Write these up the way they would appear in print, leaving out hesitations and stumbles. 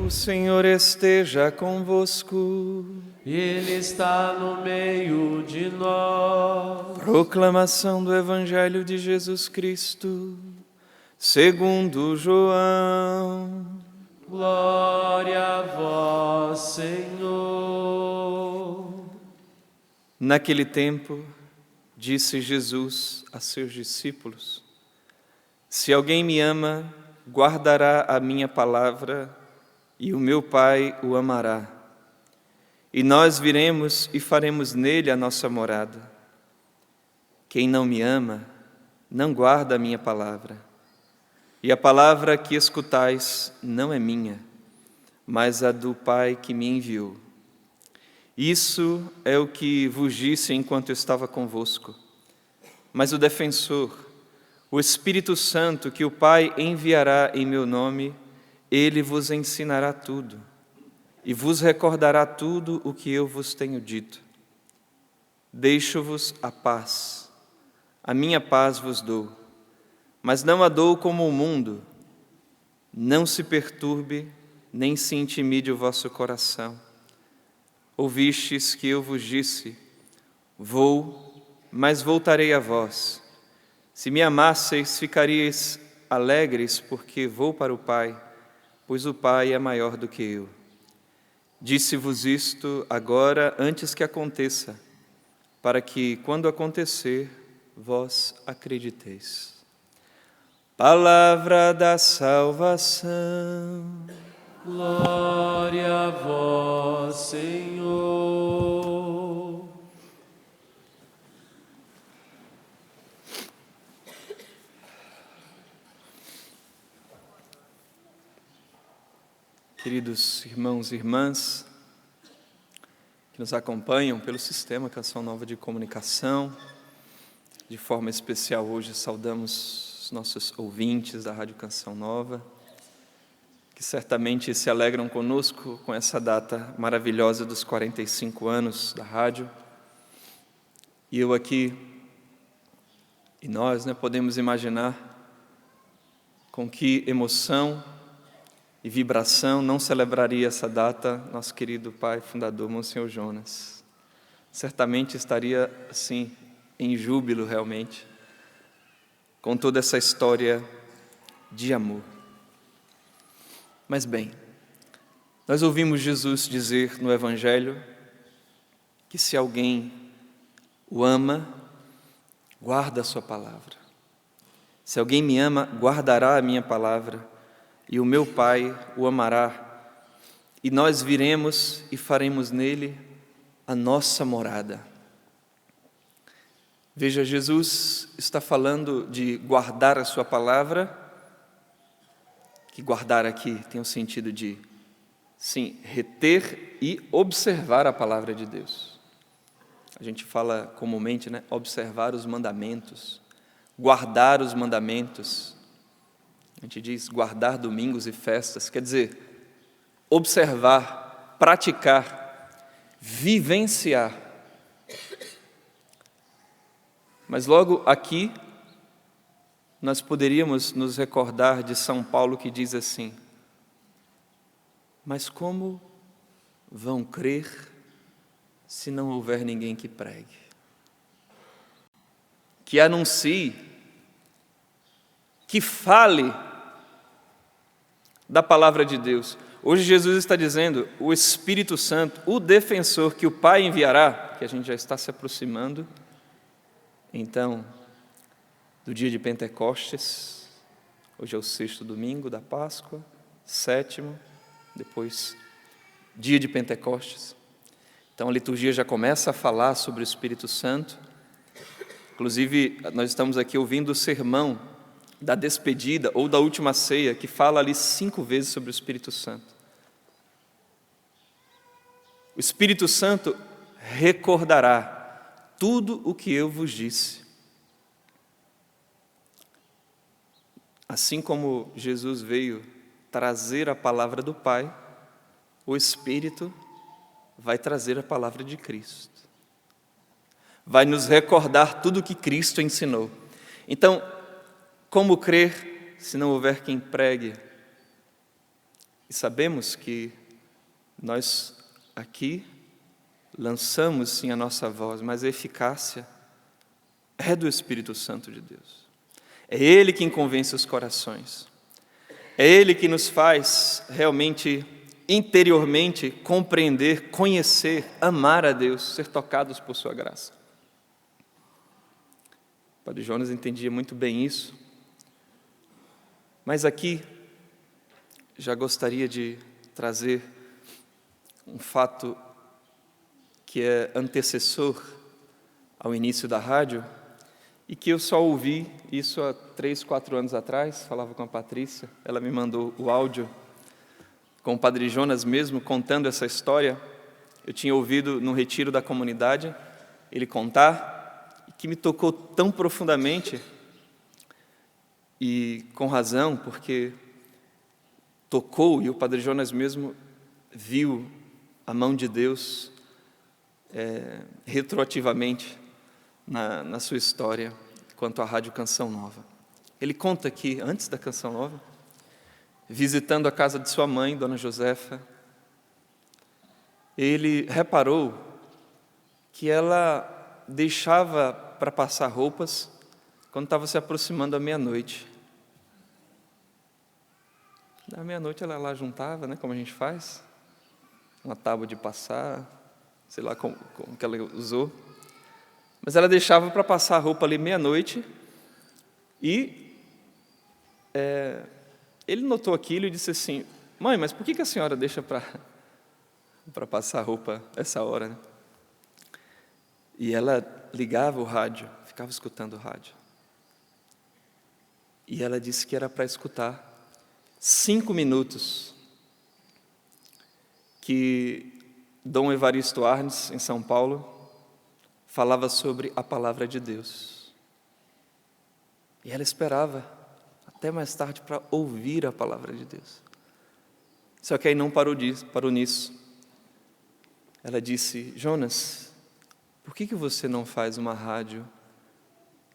O Senhor esteja convosco. Ele está no meio de nós. Proclamação do Evangelho de Jesus Cristo, segundo João. Glória a vós, Senhor. Naquele tempo, disse Jesus a seus discípulos: Se alguém me ama, guardará a minha palavra, e o meu Pai o amará. E nós viremos e faremos nele a nossa morada. Quem não me ama, não guarda a minha palavra. E a palavra que escutais não é minha, mas a do Pai que me enviou. Isso é o que vos disse enquanto eu estava convosco. Mas o defensor, o Espírito Santo, que o Pai enviará em meu nome, ele vos ensinará tudo e vos recordará tudo o que eu vos tenho dito. Deixo-vos a paz, a minha paz vos dou, mas não a dou como o mundo. Não se perturbe, nem se intimide o vosso coração. Ouvistes que eu vos disse: vou, mas voltarei a vós. Se me amasseis, ficaríeis alegres, porque vou para o Pai, pois o Pai é maior do que eu. Disse-vos isto agora, antes que aconteça, para que, quando acontecer, vós acrediteis. Palavra da salvação. Glória a vós, Senhor. Queridos irmãos e irmãs que nos acompanham pelo sistema Canção Nova de Comunicação, de forma especial hoje saudamos os nossos ouvintes da Rádio Canção Nova, que certamente se alegram conosco com essa data maravilhosa dos 45 anos da rádio. E eu aqui, e nós, podemos imaginar com que emoção e vibração não celebraria essa data nosso querido pai fundador, Monsenhor Jonas. Certamente estaria, assim, em júbilo realmente, com toda essa história de amor. Mas bem, nós ouvimos Jesus dizer no Evangelho que se alguém o ama, guarda a sua palavra. Se alguém me ama, guardará a minha palavra, e o meu Pai o amará, e nós viremos e faremos nele a nossa morada. Veja, Jesus está falando de guardar a sua palavra, que guardar aqui tem o sentido de, sim, reter e observar a palavra de Deus. A gente fala comumente, observar os mandamentos, guardar os mandamentos. A gente diz guardar domingos e festas, quer dizer, observar, praticar, vivenciar. Mas logo aqui, nós poderíamos nos recordar de São Paulo que diz assim: mas como vão crer se não houver ninguém que pregue, que anuncie, que fale da palavra de Deus? Hoje Jesus está dizendo, o Espírito Santo, o defensor que o Pai enviará, que a gente já está se aproximando, então, do dia de Pentecostes. Hoje é o 6º domingo da Páscoa, 7º, depois dia de Pentecostes. Então a liturgia já começa a falar sobre o Espírito Santo. Inclusive, nós estamos aqui ouvindo o sermão da despedida ou da última ceia, que fala ali 5 vezes sobre o Espírito Santo. O Espírito Santo recordará tudo o que eu vos disse. Assim como Jesus veio trazer a palavra do Pai, o Espírito vai trazer a palavra de Cristo. Vai nos recordar tudo o que Cristo ensinou. Então, como crer se não houver quem pregue? sabemos que nós aqui lançamos sim a nossa voz, mas a eficácia é do Espírito Santo de Deus. É Ele quem convence os corações. É Ele que nos faz realmente, interiormente, compreender, conhecer, amar a Deus, ser tocados por sua graça. O Padre Jonas entendia muito bem isso. Mas aqui, já gostaria de trazer um fato que é antecessor ao início da rádio, e que eu só ouvi isso há 3, 4 anos atrás. Falava com a Patrícia, ela me mandou o áudio com o Padre Jonas mesmo, contando essa história. Eu tinha ouvido no retiro da comunidade ele contar, e que me tocou tão profundamente, e com razão, porque tocou, e o Padre Jonas mesmo viu a mão de Deus retroativamente na sua história quanto à Rádio Canção Nova. Ele conta que, antes da Canção Nova, visitando a casa de sua mãe, Dona Josefa, ele reparou que ela deixava para passar roupas quando estava se aproximando da meia-noite. Da meia-noite ela lá juntava, né, como a gente faz, uma tábua de passar, sei lá como que ela usou, mas ela deixava para passar a roupa ali meia-noite, e ele notou aquilo e disse assim: mãe, mas por que a senhora deixa para passar a roupa essa hora, né? E ela ligava o rádio, ficava escutando o rádio, e ela disse que era para escutar 5 minutos que Dom Evaristo Arnes, em São Paulo, falava sobre a palavra de Deus. E ela esperava até mais tarde para ouvir a palavra de Deus. Só que aí não parou nisso. Ela disse: Jonas, por que você não faz uma rádio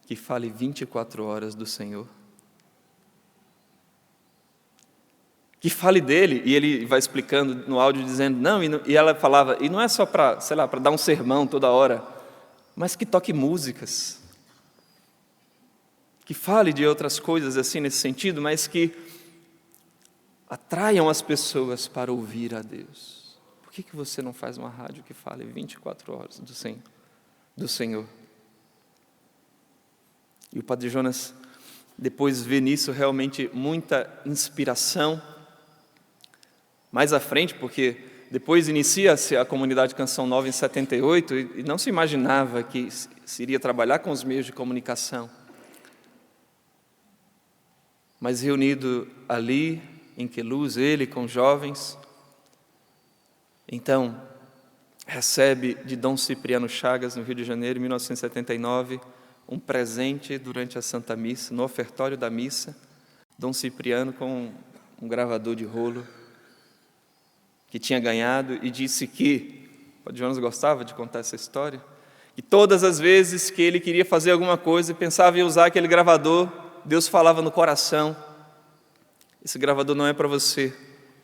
que fale 24 horas do Senhor? Que fale dele. E ele vai explicando no áudio, dizendo, não, e ela falava, e não é só para, sei lá, para dar um sermão toda hora, mas que toque músicas, que fale de outras coisas assim nesse sentido, mas que atraiam as pessoas para ouvir a Deus. Por que você não faz uma rádio que fale 24 horas do Senhor? E o Padre Jonas depois vê nisso realmente muita inspiração. Mais à frente, porque depois inicia-se a comunidade Canção Nova em 78, e não se imaginava que se iria trabalhar com os meios de comunicação. Mas reunido ali, em Queluz, ele com jovens, então recebe de Dom Cipriano Chagas, no Rio de Janeiro, em 1979, um presente durante a Santa Missa, no ofertório da missa, Dom Cipriano com um gravador de rolo, que tinha ganhado, e disse que, o Padre Jonas gostava de contar essa história, que todas as vezes que ele queria fazer alguma coisa e pensava em usar aquele gravador, Deus falava no coração: esse gravador não é para você,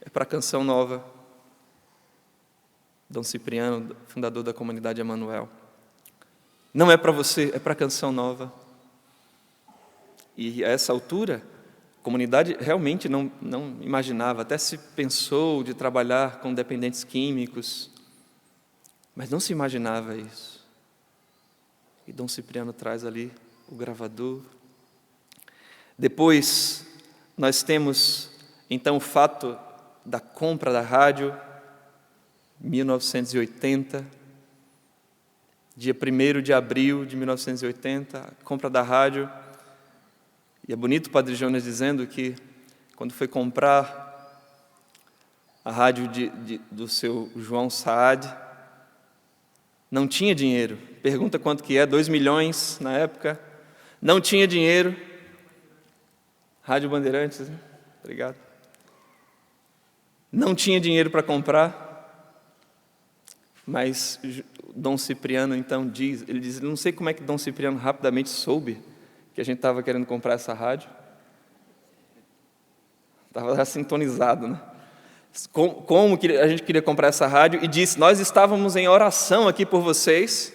é para a Canção Nova. Dom Cipriano, fundador da comunidade Emanuel. Não é para você, é para a Canção Nova. E a essa altura, a comunidade realmente não imaginava, até se pensou de trabalhar com dependentes químicos, mas não se imaginava isso. E Dom Cipriano traz ali o gravador. Depois, nós temos, então, o fato da compra da rádio, 1980, dia 1º de abril de 1980, a compra da rádio. E é bonito o Padre Jonas dizendo que, quando foi comprar a rádio do seu João Saad, não tinha dinheiro. Pergunta quanto que é, 2 milhões na época. Não tinha dinheiro. Rádio Bandeirantes, né? Obrigado. Não tinha dinheiro para comprar, mas Dom Cipriano então ele diz, não sei como é que Dom Cipriano rapidamente soube que a gente estava querendo comprar essa rádio. Estava já sintonizado, né? como que a gente queria comprar essa rádio, e disse: nós estávamos em oração aqui por vocês,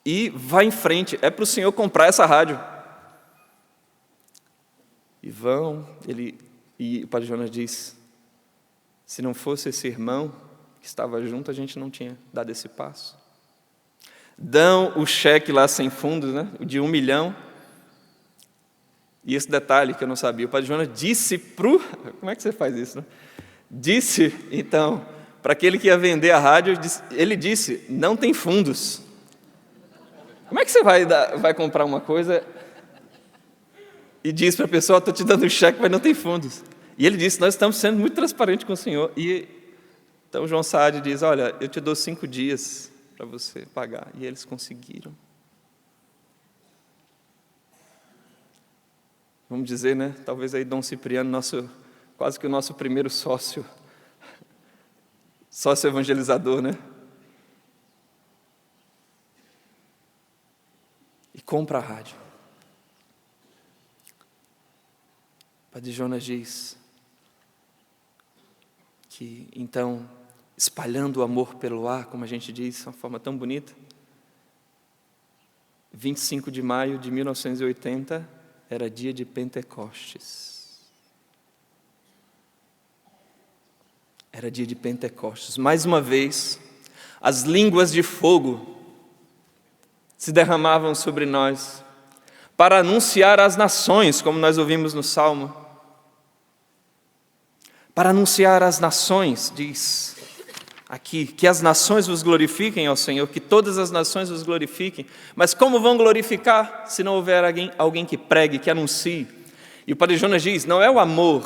e vá em frente, é para o senhor comprar essa rádio. E o Padre Jonas diz: se não fosse esse irmão que estava junto, a gente não tinha dado esse passo. Dão o cheque lá sem fundos, né, de 1 milhão. E esse detalhe que eu não sabia, o Padre Jonas disse como é que você faz isso, né? Disse, então, para aquele que ia vender a rádio, ele disse: não tem fundos. Como é que você vai comprar uma coisa e diz para a pessoa: estou te dando um cheque, mas não tem fundos? E ele disse: nós estamos sendo muito transparentes com o senhor. E então João Saad diz: olha, eu te dou 5 dias para você pagar. E eles conseguiram. Vamos dizer, né? Talvez aí Dom Cipriano, quase que o nosso primeiro sócio evangelizador, né? E compra a rádio. Padre Jonas diz que, então, espalhando o amor pelo ar, como a gente diz, de uma forma tão bonita, 25 de maio de 1980, era dia de Pentecostes. Era dia de Pentecostes. Mais uma vez, as línguas de fogo se derramavam sobre nós, para anunciar às nações, como nós ouvimos no Salmo. Para anunciar às nações, diz aqui, que as nações vos glorifiquem ao Senhor, que todas as nações vos glorifiquem. Mas como vão glorificar se não houver alguém que pregue, que anuncie? E o Padre Jonas diz: não é o amor,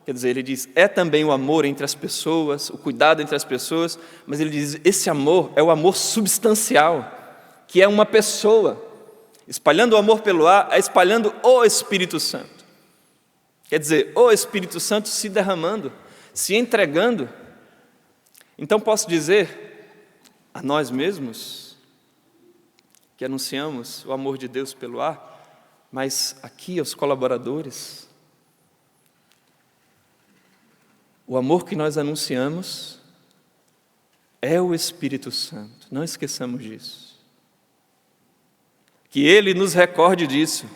quer dizer, ele diz, é também o amor entre as pessoas, o cuidado entre as pessoas, mas ele diz, esse amor é o amor substancial, que é uma pessoa. Espalhando o amor pelo ar, é espalhando o Espírito Santo. Quer dizer, o Espírito Santo se derramando, se entregando. Então posso dizer a nós mesmos, que anunciamos o amor de Deus pelo ar, mas aqui aos colaboradores, o amor que nós anunciamos é o Espírito Santo, não esqueçamos disso. Que Ele nos recorde disso.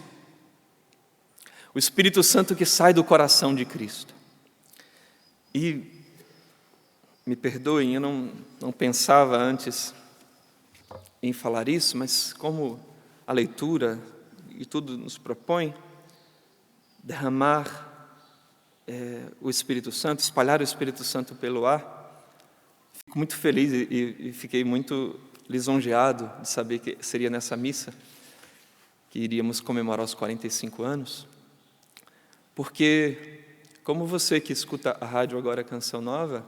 O Espírito Santo que sai do coração de Cristo. E, me perdoem, eu não pensava antes em falar isso, mas como a leitura e tudo nos propõe, derramar o Espírito Santo, espalhar o Espírito Santo pelo ar, fico muito feliz e fiquei muito lisonjeado de saber que seria nessa missa que iríamos comemorar os 45 anos, porque, como você que escuta a rádio agora Canção Nova,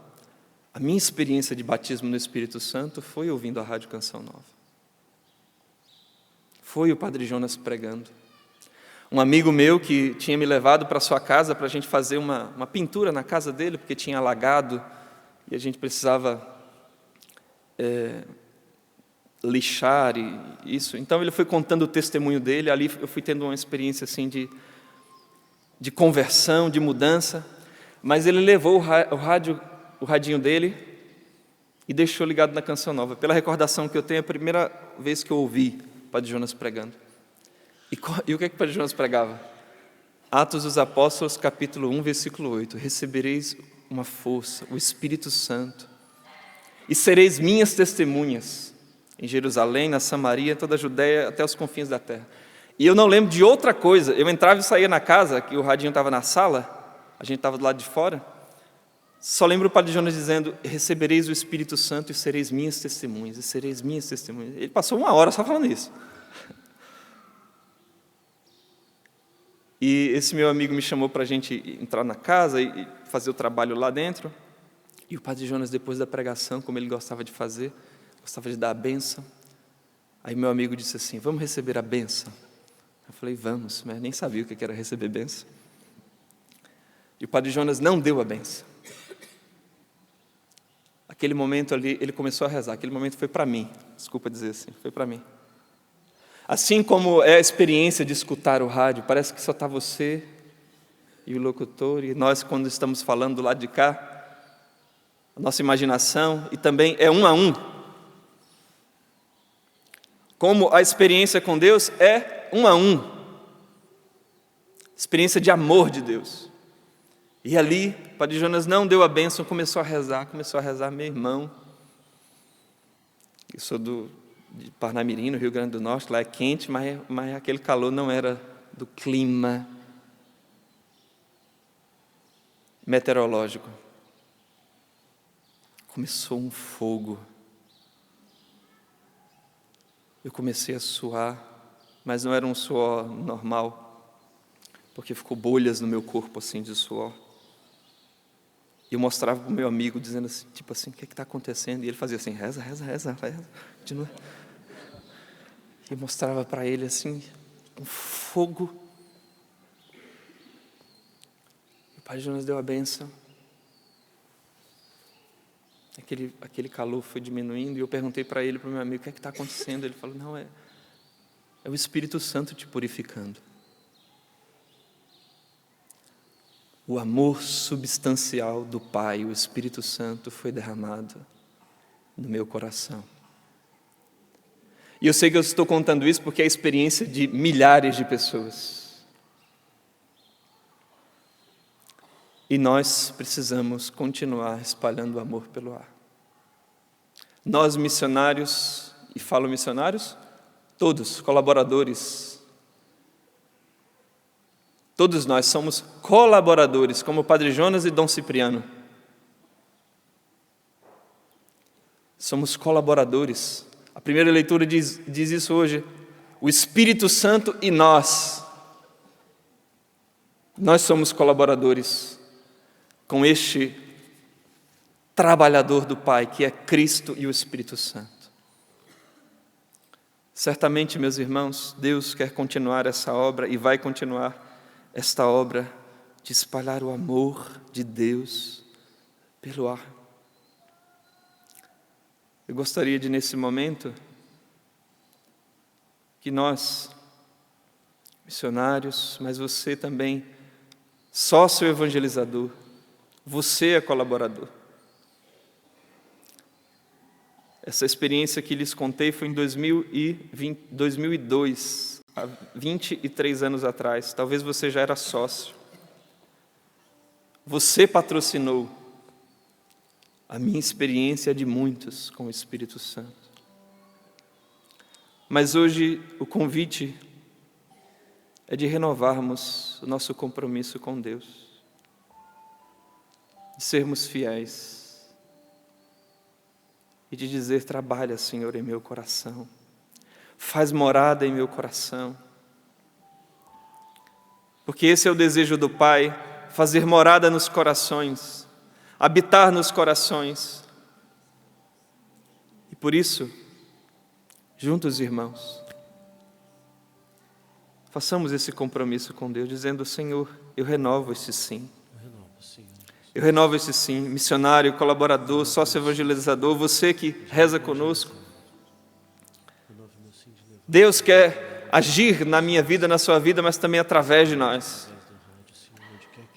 a minha experiência de batismo no Espírito Santo foi ouvindo a rádio Canção Nova. Foi o Padre Jonas pregando. Um amigo meu que tinha me levado para sua casa para a gente fazer uma pintura na casa dele, porque tinha alagado e a gente precisava lixar e isso. Então ele foi contando o testemunho dele, ali eu fui tendo uma experiência assim de conversão, de mudança, mas ele levou o radinho dele e deixou ligado na Canção Nova. Pela recordação que eu tenho, é a primeira vez que eu ouvi o Padre Jonas pregando. E o que é que o Padre Jonas pregava? Atos dos Apóstolos, capítulo 1, versículo 8. Recebereis uma força, o Espírito Santo, e sereis minhas testemunhas em Jerusalém, na Samaria, toda a Judéia, até os confins da terra. E eu não lembro de outra coisa. Eu entrava e saía na casa, que o radinho estava na sala, a gente estava do lado de fora. Só lembro o Padre Jonas dizendo: recebereis o Espírito Santo e sereis minhas testemunhas, e sereis minhas testemunhas. Ele passou 1 hora só falando isso. E esse meu amigo me chamou para a gente entrar na casa e fazer o trabalho lá dentro. E o Padre Jonas, depois da pregação, como ele gostava de fazer, gostava de dar a bênção. Aí meu amigo disse assim: vamos receber a bênção? Eu falei: vamos, mas nem sabia o que era receber bênção. E o Padre Jonas não deu a bênção. Aquele momento ali, ele começou a rezar. Aquele momento foi para mim, desculpa dizer assim, foi para mim. Assim como é a experiência de escutar o rádio, parece que só está você e o locutor, e nós, quando estamos falando do lado de cá, a nossa imaginação, e também é um a um. Como a experiência com Deus é um a um. Experiência de amor de Deus. E ali, o Padre Jonas não deu a bênção, começou a rezar, meu irmão. Eu sou de Parnamirim, no Rio Grande do Norte, lá é quente, mas aquele calor não era do clima meteorológico. Começou um fogo. Eu comecei a suar, mas não era um suor normal, porque ficou bolhas no meu corpo assim de suor. E eu mostrava para o meu amigo, dizendo assim, tipo assim, o que está acontecendo? E ele fazia assim, reza, continua. E eu mostrava para ele assim, um fogo. E o Padre Jonas deu a bênção. Aquele calor foi diminuindo, e eu perguntei para ele, para o meu amigo, o que está acontecendo? Ele falou, não, é o Espírito Santo te purificando. O amor substancial do Pai, o Espírito Santo, foi derramado no meu coração. E eu sei que eu estou contando isso porque é a experiência de milhares de pessoas. E nós precisamos continuar espalhando o amor pelo ar. Nós missionários, e falo missionários, todos colaboradores, todos nós somos colaboradores, como o Padre Jonas e Dom Cipriano. Somos colaboradores. A primeira leitura diz isso hoje. O Espírito Santo e nós. Nós somos colaboradores com este trabalhador do Pai, que é Cristo e o Espírito Santo. Certamente, meus irmãos, Deus quer continuar essa obra e vai continuar esta obra de espalhar o amor de Deus pelo ar. Eu gostaria de, nesse momento, que nós, missionários, mas você também, sócio evangelizador, você é colaborador. Essa experiência que lhes contei foi em 2002, há 23 anos atrás. Talvez você já era sócio. Você patrocinou a minha experiência de muitos com o Espírito Santo. Mas hoje o convite é de renovarmos o nosso compromisso com Deus, de sermos fiéis e de dizer, trabalha, Senhor, em meu coração, faz morada em meu coração, porque esse é o desejo do Pai, fazer morada nos corações, habitar nos corações. E por isso, juntos, irmãos, façamos esse compromisso com Deus, dizendo, Senhor, eu renovo esse sim. Eu renovo esse sim, missionário, colaborador, sócio evangelizador, você que reza conosco. Deus quer agir na minha vida, na sua vida, mas também através de nós.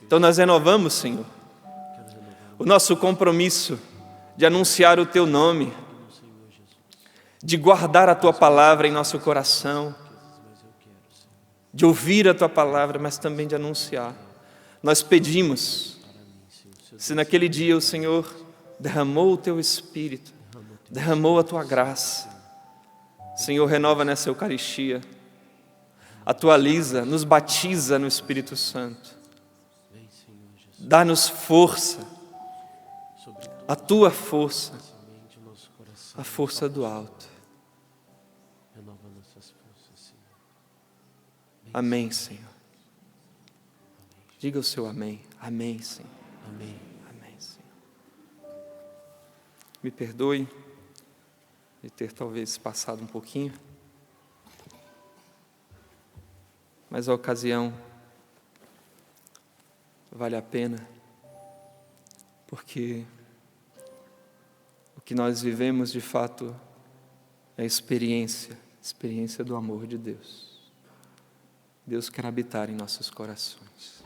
Então nós renovamos, Senhor, o nosso compromisso de anunciar o Teu nome, de guardar a Tua palavra em nosso coração, de ouvir a Tua palavra, mas também de anunciar. Nós pedimos, se naquele dia o Senhor derramou o Teu Espírito, derramou a Tua graça, Senhor, renova nessa Eucaristia, atualiza, nos batiza no Espírito Santo, dá-nos força, a Tua força, a força do alto. Amém, Senhor. Diga o seu amém. Amém, Senhor. Amém. Amém, Senhor. Me perdoe de ter talvez passado um pouquinho, mas a ocasião vale a pena, porque o que nós vivemos de fato é a experiência do amor de Deus. Deus quer habitar em nossos corações.